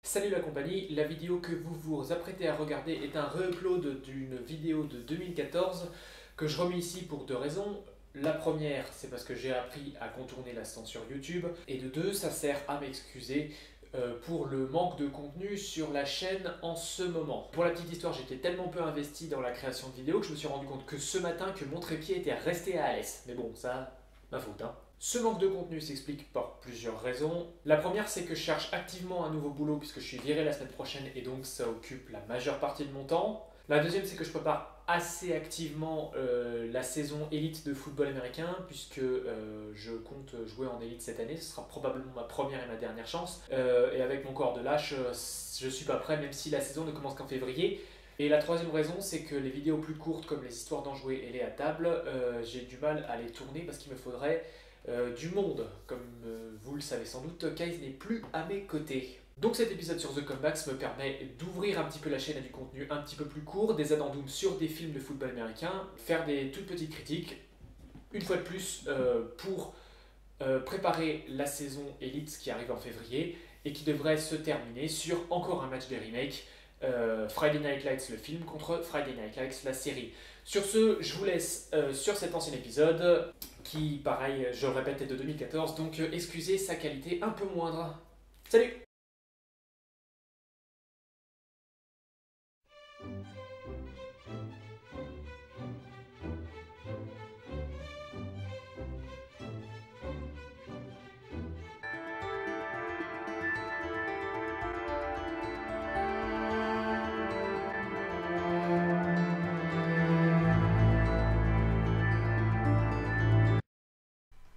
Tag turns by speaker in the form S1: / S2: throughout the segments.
S1: Salut la compagnie, la vidéo que vous vous apprêtez à regarder est un re-upload d'une vidéo de 2014 que je remets ici pour deux raisons. La première, c'est parce que j'ai appris à contourner la censure YouTube, et de deux, ça sert à m'excuser pour le manque de contenu sur la chaîne en ce moment. Pour la petite histoire, j'étais tellement peu investi dans la création de vidéos que je me suis rendu compte que ce matin que mon trépied était resté à Alès. Mais bon, ça, ma faute hein. Ce manque de contenu s'explique par plusieurs raisons. La première, c'est que je cherche activement un nouveau boulot puisque je suis viré la semaine prochaine et donc ça occupe la majeure partie de mon temps. La deuxième, c'est que je prépare assez activement la saison élite de football américain puisque je compte jouer en élite cette année. Ce sera probablement ma première et ma dernière chance. Et avec mon corps de lâche, je suis pas prêt même si la saison ne commence qu'en février. Et la troisième raison, c'est que les vidéos plus courtes comme les histoires d'en jouer et les à table, j'ai du mal à les tourner parce qu'il me faudrait du monde. Comme vous le savez sans doute, Kaiz n'est plus à mes côtés. Donc cet épisode sur The Comebacks me permet d'ouvrir un petit peu la chaîne à du contenu un petit peu plus court, des addendums sur des films de football américain, faire des toutes petites critiques, une fois de plus pour préparer la saison Elite qui arrive en février et qui devrait se terminer sur encore un match des remakes, Friday Night Lights le film contre Friday Night Lights la série. Sur ce, je vous laisse sur cet ancien épisode qui, pareil, je le répète, est de 2014, donc excusez sa qualité un peu moindre. Salut!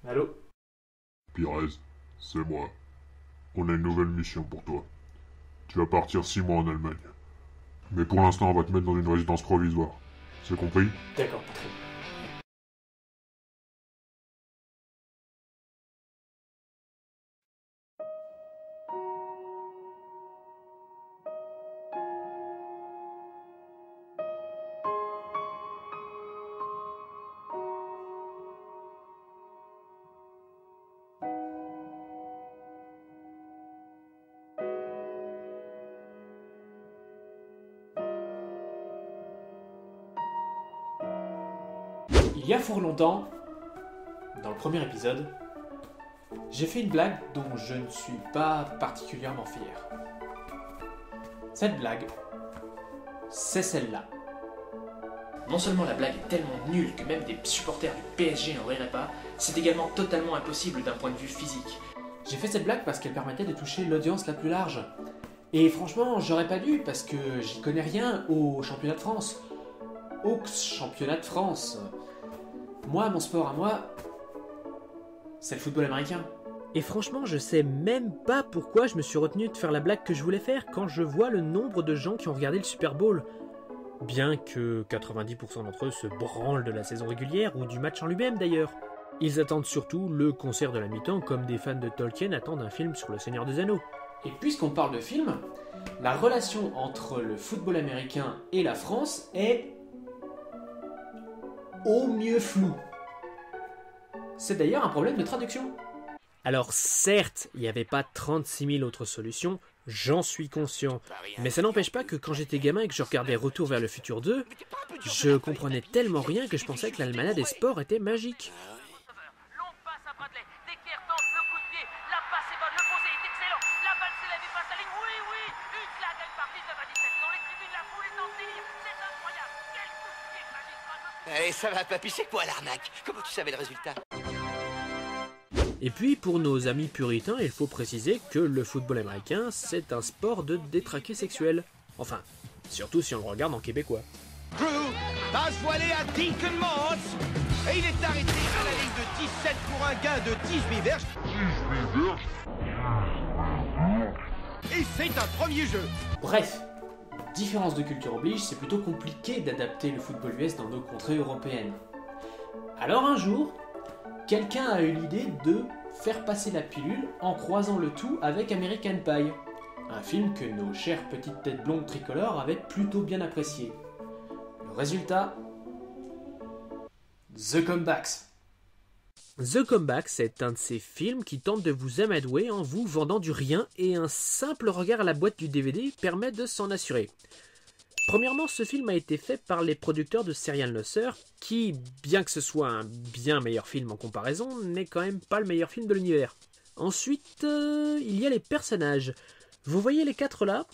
S1: Allô?
S2: Pires, c'est moi. On a une nouvelle mission pour toi. Tu vas partir 6 mois en Allemagne. Mais pour l'instant, on va te mettre dans une résidence provisoire. C'est compris?
S1: D'accord, très bien. Il y a fort longtemps, dans le premier épisode, j'ai fait une blague dont je ne suis pas particulièrement fier. Cette blague, c'est celle-là. Non seulement la blague est tellement nulle que même des supporters du PSG n'en riraient pas, c'est également totalement impossible d'un point de vue physique. J'ai fait cette blague parce qu'elle permettait de toucher l'audience la plus large. Et franchement, j'aurais pas dû parce que j'y connais rien au championnat de France. Au championnat de France. Moi, mon sport à moi, c'est le football américain.
S3: Et franchement, je sais même pas pourquoi je me suis retenu de faire la blague que je voulais faire quand je vois le nombre de gens qui ont regardé le Super Bowl. Bien que 90% d'entre eux se branlent de la saison régulière ou du match en lui-même d'ailleurs. Ils attendent surtout le concert de la mi-temps comme des fans de Tolkien attendent un film sur le Seigneur des Anneaux.
S1: Et puisqu'on parle de film, la relation entre le football américain et la France est au mieux floue. C'est d'ailleurs un problème de traduction.
S3: Alors certes, il n'y avait pas 36 000 autres solutions, j'en suis conscient. Mais ça n'empêche pas que quand j'étais gamin et que je regardais Retour vers le futur 2, je comprenais tellement rien que je pensais que l'almanach des sports était magique.
S4: Longue passe à Bradley. Decker tente le coup de pied. La passe est bonne. Le posé est excellent. La balle s'élève et passe la ligne. Oui, oui. Une flag gagne par 19 à 17. Dans les tribunes, la foule est en délire. C'est incroyable. Quel coup de pied magistral.
S5: Allez, ça va, papy, c'est quoi l'arnaque? Comment tu savais le résultat?
S3: Et puis pour nos amis puritains, il faut préciser que le football américain, c'est un sport de détraqués sexuels. Enfin, surtout si on le regarde en québécois.
S6: Drew passe voilée à Deacon Moss et il est arrêté à la ligne de 17 pour un gain de 18 verges. Et c'est un premier jeu.
S1: Bref, différence de culture oblige, c'est plutôt compliqué d'adapter le football US dans nos contrées européennes. Alors un jour, quelqu'un a eu l'idée de faire passer la pilule en croisant le tout avec American Pie, un film que nos chères petites têtes blondes tricolores avaient plutôt bien apprécié. Le résultat, The Comebacks.
S3: The Comeback, c'est un de ces films qui tente de vous amadouer en vous vendant du rien et un simple regard à la boîte du DVD permet de s'en assurer. Premièrement, ce film a été fait par les producteurs de Serial Loser qui, bien que ce soit un bien meilleur film en comparaison, n'est quand même pas le meilleur film de l'univers. Ensuite, il y a les personnages. Vous voyez les 4 là ?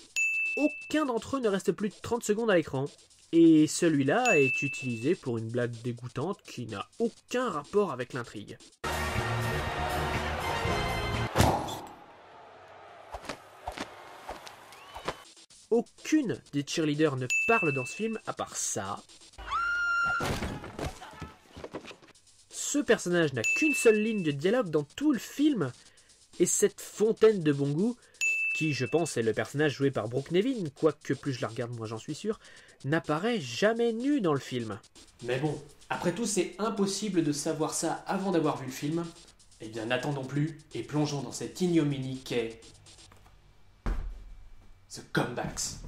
S3: Aucun d'entre eux ne reste plus de 30 secondes à l'écran. Et celui-là est utilisé pour une blague dégoûtante qui n'a aucun rapport avec l'intrigue. Aucune des cheerleaders ne parle dans ce film à part ça. Ce personnage n'a qu'une seule ligne de dialogue dans tout le film. Et cette fontaine de bon goût, qui je pense est le personnage joué par Brooke Nevin, quoique plus je la regarde moins j'en suis sûr, n'apparaît jamais nu dans le film.
S1: Mais bon, après tout c'est impossible de savoir ça avant d'avoir vu le film. Eh bien n'attendons plus et plongeons dans cette ignominie qu'est... The Comebacks.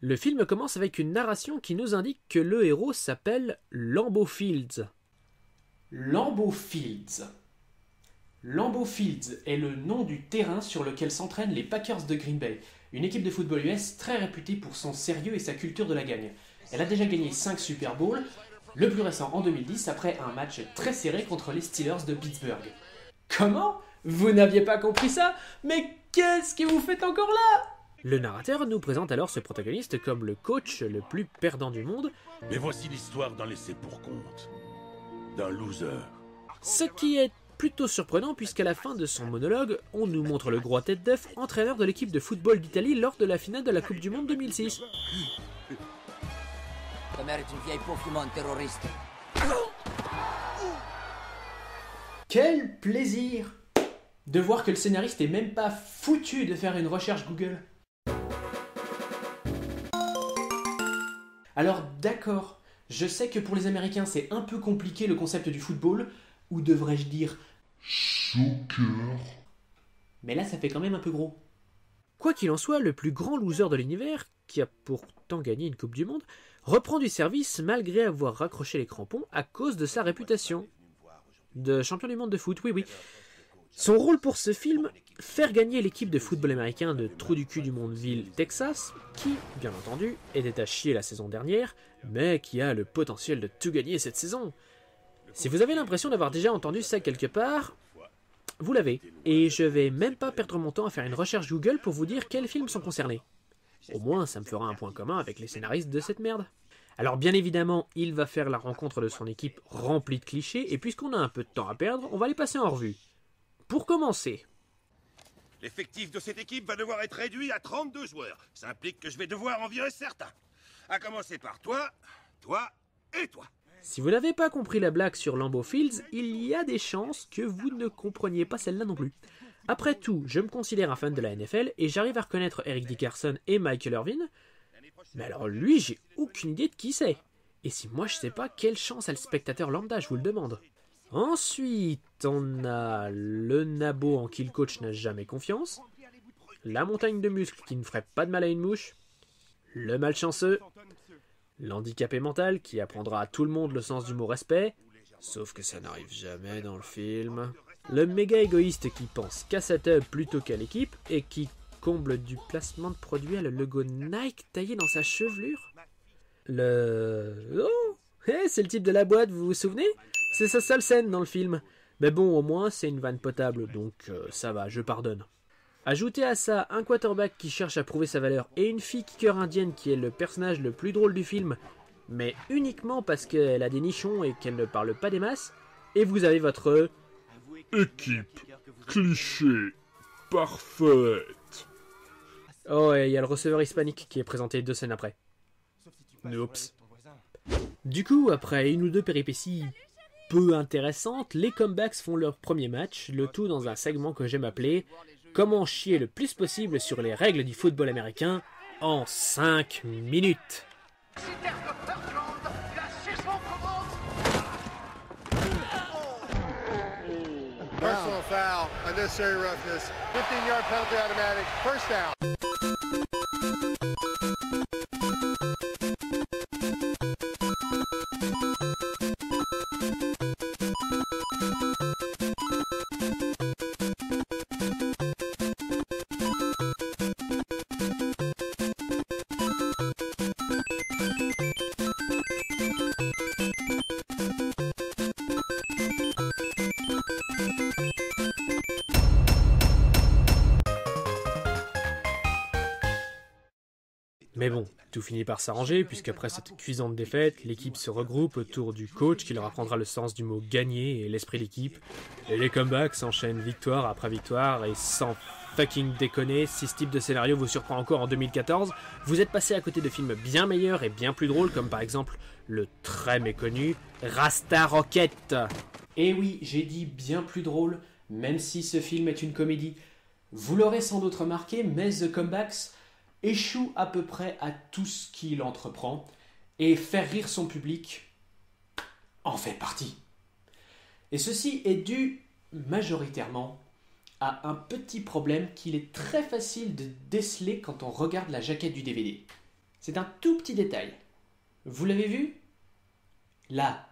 S3: Le film commence avec une narration qui nous indique que le héros s'appelle Lambeau Fields.
S1: Lambeau Fields. Lambeau Fields est le nom du terrain sur lequel s'entraînent les Packers de Green Bay, une équipe de football US très réputée pour son sérieux et sa culture de la gagne. Elle a déjà gagné 5 Super Bowls, le plus récent en 2010 après un match très serré contre les Steelers de Pittsburgh. Comment ? Vous n'aviez pas compris ça ? Mais qu'est-ce que vous faites encore là ?
S3: Le narrateur nous présente alors ce protagoniste comme le coach le plus perdant du monde.
S7: Mais voici l'histoire d'un laissé pour compte, d'un loser.
S3: Ce qui est plutôt surprenant puisqu'à la fin de son monologue, on nous montre le gros tête d'œuf, entraîneur de l'équipe de football d'Italie lors de la finale de la Coupe du Monde 2006.
S5: Ta mère est une vieille pauvre fumante terroriste.
S1: Quel plaisir de voir que le scénariste est même pas foutu de faire une recherche Google. Alors d'accord, je sais que pour les Américains c'est un peu compliqué le concept du football, ou devrais-je dire
S2: Soccer.
S1: mais là ça fait quand même un peu gros.
S3: Quoi qu'il en soit, le plus grand loser de l'univers, qui a pourtant gagné une Coupe du Monde, reprend du service malgré avoir raccroché les crampons à cause de sa réputation de champion du monde de foot, oui. Son rôle pour ce film, faire gagner l'équipe de football américain de Trou du cul du Mondeville, Texas, qui, bien entendu, était à chier la saison dernière, mais qui a le potentiel de tout gagner cette saison. Si vous avez l'impression d'avoir déjà entendu ça quelque part, vous l'avez. Et je vais même pas perdre mon temps à faire une recherche Google pour vous dire quels films sont concernés. Au moins, ça me fera un point commun avec les scénaristes de cette merde. Alors bien évidemment, il va faire la rencontre de son équipe remplie de clichés, et puisqu'on a un peu de temps à perdre, on va les passer en revue. Pour commencer,
S7: L'effectif de cette équipe va devoir être réduit à 32 joueurs. Ça implique que je vais devoir en virer certains. À commencer par toi, toi et toi.
S3: si vous n'avez pas compris la blague sur Lambeau Fields, il y a des chances que vous ne compreniez pas celle-là non plus. Après tout, je me considère un fan de la NFL et j'arrive à reconnaître Eric Dickerson et Michael Irvin, mais alors lui, j'ai aucune idée de qui c'est. Et si moi je sais pas, quelle chance a le spectateur lambda, je vous le demande. Ensuite, on a le nabo en qui le coach n'a jamais confiance, la montagne de muscles qui ne ferait pas de mal à une mouche, le malchanceux, l'handicapé mental qui apprendra à tout le monde le sens du mot respect, sauf que ça n'arrive jamais dans le film, le méga égoïste qui pense qu'à sa tub plutôt qu'à l'équipe et qui comble du placement de produit à le logo Nike taillé dans sa chevelure, c'est le type de la boîte, vous vous souvenez ? C'est sa seule scène dans le film. Mais bon, au moins, c'est une vanne potable, donc ça va, je pardonne. Ajoutez à ça un quarterback qui cherche à prouver sa valeur et une fille kicker indienne qui est le personnage le plus drôle du film, mais uniquement parce qu'elle a des nichons et qu'elle ne parle pas des masses, et vous avez votre...
S2: Équipe cliché parfaite.
S3: Oh, et il y a le receveur hispanique qui est présenté 2 scènes après. Oups. Du coup, après une ou deux péripéties peu intéressantes, les comebacks font leur premier match, le tout dans un segment que j'aime appeler « Comment chier le plus possible sur les règles du football américain en 5 minutes ».
S8: Personal foul, unnecessary roughness, 15-yard penalty automatic, first down.
S3: Mais bon, tout finit par s'arranger, puisqu'après cette cuisante défaite, l'équipe se regroupe autour du coach qui leur apprendra le sens du mot gagner et l'esprit d'équipe. Et les comebacks s'enchaînent victoire après victoire, et sans fucking déconner, si ce type de scénario vous surprend encore en 2014, vous êtes passé à côté de films bien meilleurs et bien plus drôles, comme par exemple le très méconnu Rasta Rocket.
S1: Et oui, j'ai dit bien plus drôle, même si ce film est une comédie. Vous l'aurez sans doute remarqué, mais The Comebacks échoue à peu près à tout ce qu'il entreprend, et faire rire son public en fait partie. Et ceci est dû majoritairement à un petit problème qu'il est très facile de déceler quand on regarde la jaquette du DVD. C'est un tout petit détail. Vous l'avez vu ? Là.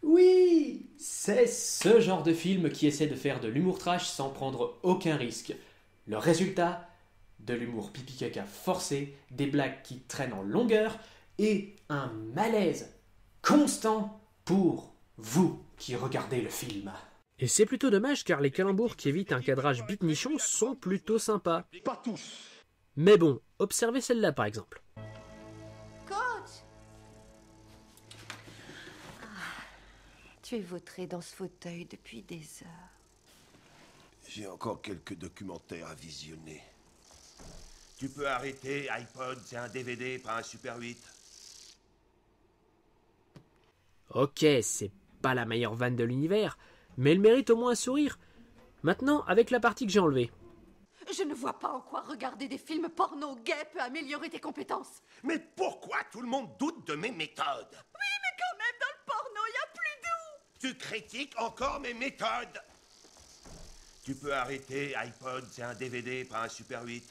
S1: Oui, c'est ce genre de film qui essaie de faire de l'humour trash sans prendre aucun risque. Le résultat, de l'humour pipi-caca forcé, des blagues qui traînent en longueur et un malaise constant pour vous qui regardez le film.
S3: Et c'est plutôt dommage car les calembours qui évitent un cadrage bite-nichon sont plutôt sympas.
S8: Pas tous.
S3: Mais bon, observez celle-là par exemple.
S9: Tu es vautré dans ce fauteuil depuis des heures.
S7: J'ai encore quelques documentaires à visionner. Tu peux arrêter, iPod, c'est un DVD, pas un Super 8.
S3: Ok, c'est pas la meilleure vanne de l'univers, mais elle mérite au moins un sourire. Maintenant, avec la partie que j'ai enlevée.
S9: Je ne vois pas en quoi regarder des films porno gays peut améliorer tes compétences.
S7: Mais pourquoi tout le monde doute de mes méthodes?
S9: Oui, mais quand même, dans le porno, il y a plus doux.
S7: Tu critiques encore mes méthodes? Tu peux arrêter, iPod, c'est un DVD, pas un Super 8.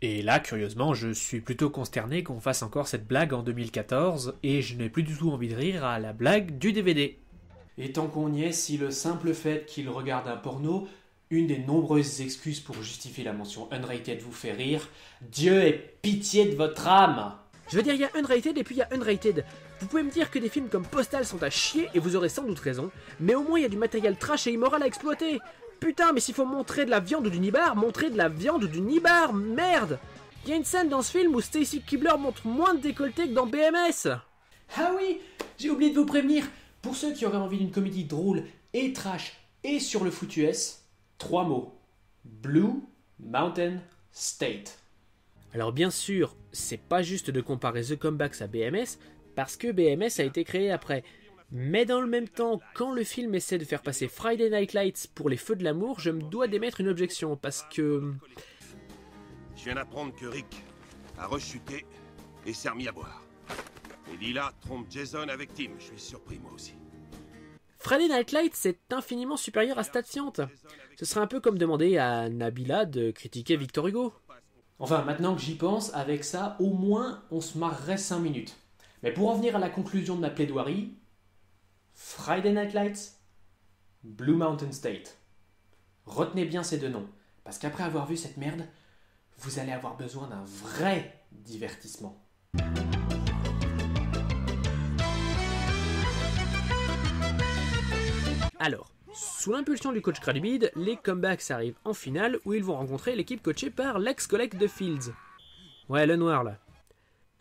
S1: Et là, curieusement, je suis plutôt consterné qu'on fasse encore cette blague en 2014, et je n'ai plus du tout envie de rire à la blague du DVD. Et tant qu'on y est, si le simple fait qu'il regarde un porno, une des nombreuses excuses pour justifier la mention unrated vous fait rire, Dieu ait pitié de votre âme!
S3: Je veux dire, il y a unrated et puis il y a unrated. Vous pouvez me dire que des films comme Postal sont à chier, et vous aurez sans doute raison, mais au moins il y a du matériel trash et immoral à exploiter. Putain, mais s'il faut montrer de la viande ou du nibar, montrez de la viande ou du nibar, merde! Il y a une scène dans ce film où Stacy Keibler montre moins de décolleté que dans BMS.
S1: Ah oui, j'ai oublié de vous prévenir, pour ceux qui auraient envie d'une comédie drôle et trash et sur le foot US, 3 mots. Blue Mountain State.
S3: Alors bien sûr, c'est pas juste de comparer The Comebacks à BMS, parce que BMS a été créé après. Mais dans le même temps, quand le film essaie de faire passer Friday Night Lights pour les feux de l'amour, je me dois d'émettre une objection, parce que...
S7: Je viens d'apprendre que Rick a rechuté et s'est remis à boire. Et Lila trompe Jason avec Tim, je suis surpris moi aussi.
S3: Friday Night Lights est infiniment supérieur à Stat Fiant. Ce serait un peu comme demander à Nabila de critiquer Victor Hugo.
S1: Enfin, maintenant que j'y pense, avec ça, au moins, on se marrerait 5 minutes. Mais pour en venir à la conclusion de ma plaidoirie, Friday Night Lights, Blue Mountain State. Retenez bien ces deux noms, parce qu'après avoir vu cette merde, vous allez avoir besoin d'un vrai divertissement.
S3: Alors, sous l'impulsion du coach Cradibid, les comebacks arrivent en finale où ils vont rencontrer l'équipe coachée par l'ex-collègue de Fields. Ouais, le noir là.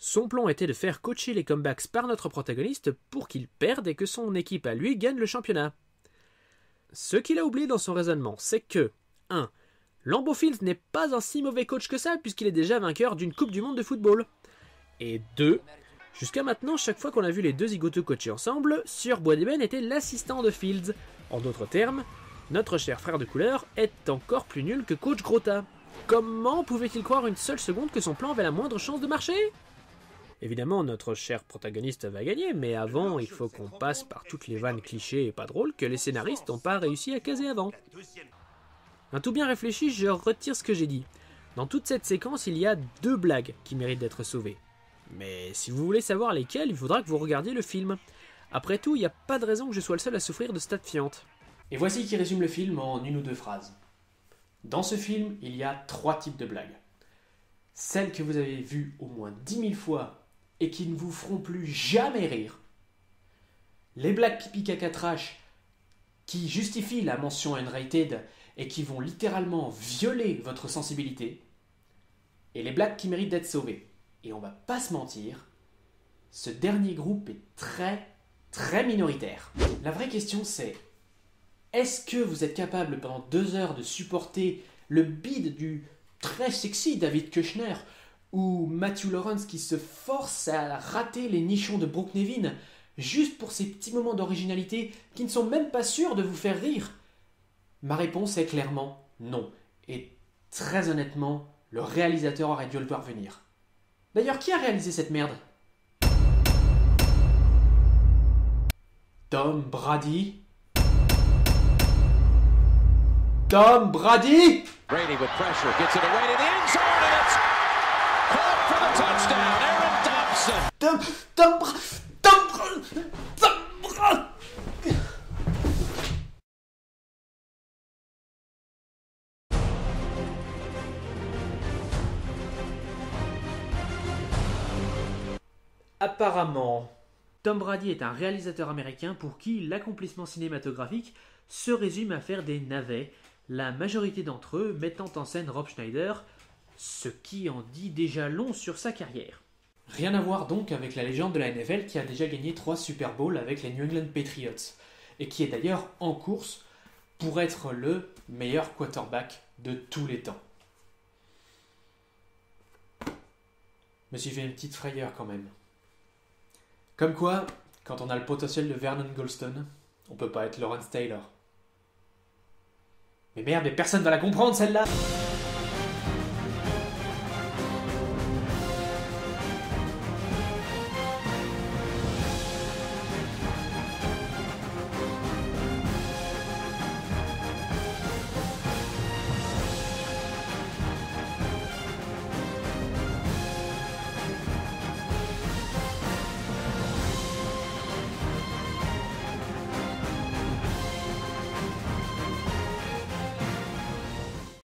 S3: Son plan était de faire coacher les comebacks par notre protagoniste pour qu'il perde et que son équipe à lui gagne le championnat. Ce qu'il a oublié dans son raisonnement, c'est que 1. Lambeau Fields n'est pas un si mauvais coach que ça puisqu'il est déjà vainqueur d'une Coupe du Monde de football. Et 2. Jusqu'à maintenant, chaque fois qu'on a vu les deux zigoteux coachés ensemble, Sieur Boisdeben était l'assistant de Fields. En d'autres termes, notre cher frère de couleur est encore plus nul que coach Grotta. Comment pouvait-il croire une seule seconde que son plan avait la moindre chance de marcher ? Évidemment, notre cher protagoniste va gagner, mais avant, il faut qu'on passe par toutes les vannes clichés et pas drôles que les scénaristes n'ont pas réussi à caser avant. Un tout bien réfléchi, je retire ce que j'ai dit. Dans toute cette séquence, il y a 2 blagues qui méritent d'être sauvées. Mais si vous voulez savoir lesquelles, il faudra que vous regardiez le film. Après tout, il n'y a pas de raison que je sois le seul à souffrir de Stat Fiant.
S1: Et voici qui résume le film en 1 ou 2 phrases. Dans ce film, il y a 3 types de blagues. Celles que vous avez vues au moins 10 000 fois et qui ne vous feront plus jamais rire. Les blagues pipi caca trash
S3: qui justifient la mention unrated et qui vont littéralement violer votre sensibilité, et les blagues qui méritent d'être sauvées. Et on va pas se mentir, ce dernier groupe est très minoritaire. La vraie question c'est, est-ce que vous êtes capable pendant 2 heures de supporter le bide du très sexy David Kushner ou Matthew Lawrence qui se force à rater les nichons de Brooke Nevin juste pour ces petits moments d'originalité qui ne sont même pas sûrs de vous faire rire? Ma réponse est clairement non. Et très honnêtement, le réalisateur aurait dû le voir venir. D'ailleurs, qui a réalisé cette merde? Tom Brady? Tom Brady?
S10: Brady with pressure, gets it away to the end zone, and it's caught for the touchdown. Aaron Dobson.
S3: Apparemment, Tom Brady est un réalisateur américain pour qui l'accomplissement cinématographique se résume à faire des navets, la majorité d'entre eux mettant en scène Rob Schneider, ce qui en dit déjà long sur sa carrière. Rien à voir donc avec la légende de la NFL qui a déjà gagné 3 Super Bowls avec les New England Patriots, et qui est d'ailleurs en course pour être le meilleur quarterback de tous les temps. Je me suis fait une petite frayeur quand même. Comme quoi, quand on a le potentiel de Vernon Goldstone, on peut pas être Lawrence Taylor. Mais merde, mais personne va la comprendre celle-là!